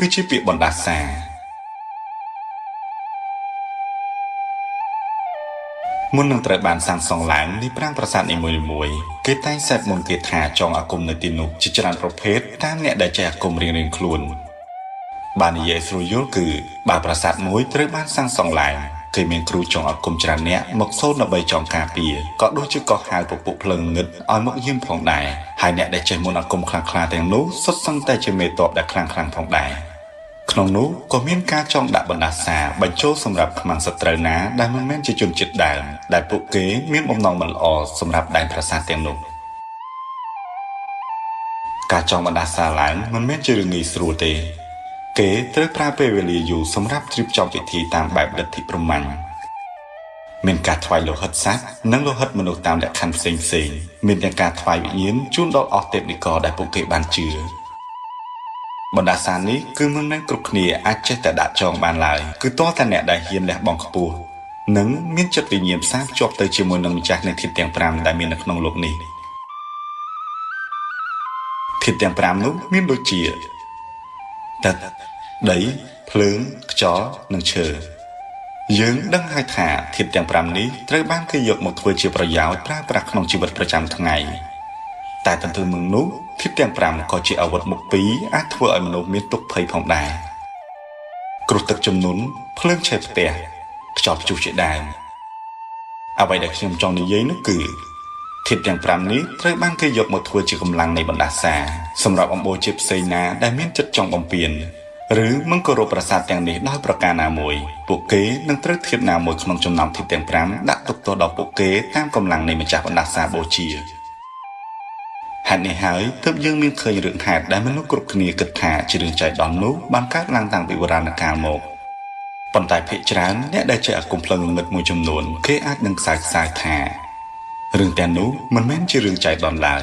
គឺជាពាក្យបណ្ដាសាមុននឹងត្រូវបានសាងសង់ឡើងនៃប្រាង្គប្រាសាទនីមួយៗគេតែងសេពមន្តគាថាចងអាគមនៅទីនោះជាច្រើនប្រភេទតាមអ្នកដែលចេះអាគមរៀងៗខ្លួនបាននិយាយស្រួលយល់គឺបើប្រាសាទមួយត្រូវបានសាងសង់ឡើងគេមានគ្រូចងអាគមច្រើនអ្នកមកសូត្រដើម្បីចងការពារក៏ដូចជាកោះហៅពពួកភ្លើងងឹតឲ្យមកយាមផងដែរហើយអ្នកដែលចេះមន្តអាគមខ្លាំងក្លាទាំងនោះសុទ្ធសឹងតែជាមេតបដែលខ្លាំងផងដែរក្នុងនោះក៏មានការចងដាក់បណ្ដាសាបញ្ចូលសម្រាប់ខ្មាំងសត្រូវណាដែលមិនមែនជាជនជាតិដើមដែលពួកគេមានបំណងមិនល្អសម្រាប់ដែនប្រាសាទទាំងនោះការចងបណ្ដាសាឡើងមិនមែនជារឿងងាយស្រួលទេគេត្រូវប្រើពេលវេលាយូរសម្រាប់រៀបចំពិធីតាមបែបលទ្ធិព្រហ្មញ្ញមានការថ្វាយលោហិតសត្វនិងលោហិតមនុស្សតាមលក្ខខណ្ឌផ្សេងមានទាំងការថ្វាយវិញ្ញាណជូនដល់អស់ទេពនិករដែលពួកគេបានជឿបណ្ដាសានេះគឺមិនមែនគ្រប់គ្នាអាចចេះតែដាក់ចងបានឡើយគឺទាល់តែអ្នកដែលហ៊ានលះបង់ខ្ពស់និងមានចិត្តវិញ្ញាណផ្សារភ្ជាប់ទៅជាមួយនឹងម្ចាស់នៃធាតុទាំង5ដែលមាននៅក្នុងលោកនេះធាតុទាំង5នោះមានដូចជាទឹកដីភ្លើងខ្យល់និងឈើយើងដឹងហើយថាធាតុទាំង5នេះត្រូវបានគេយកមកធ្វើជាប្រយោជន៍ប្រើប្រាស់ក្នុងជីវិតប្រចាំថ្ងៃតែទន្ទឹមនឹងនោះធាតុទាំង5ក៏ជាអាវុធមុខពីរអាចធ្វើឲ្យមនុស្សមានទុក្ខភ័យផងដែរគ្រោះទឹកជំនន់ភ្លើងឆេះផ្ទះខ្យល់ព្យុះជាដើមអ្វីដែលខ្ញុំចង់និយាយនោះគឺធាតុទាំង5នេះត្រូវបានគេយកមកធ្វើជាកម្លាំងនៃបណ្ដាសាសម្រាប់អំបូរជាតិផ្សេងណាដែលមានចិត្តចង់បំពានឬមិនគោរពប្រាសាទទាំងនេះដោយប្រការណាមួយពួកគេនឹងត្រូវធាតុណាមួយក្នុងចំណោមធាតុទាំង5ដាក់ទុកទោសដល់ពួកគេតាមកម្លាំងនៃម្ចាស់បណ្ដាសាបូជាហេតុនេះហើយទើបយើងមានឃើញរឿងហេតុដែលមនុស្សគ្រប់គ្នាគិតថាជារឿងចៃដន្យនោះបានកើតឡើងតាំងពីបុរាណកាលមកប៉ុន្តែភាគច្រើនអ្នកដែលចេះអាគមភ្លឹងងឹតមួយចំនួនគេអាចនឹងខ្សែថារឿងទាំងនោះមិនមែនជារឿងចៃដន្យឡើយ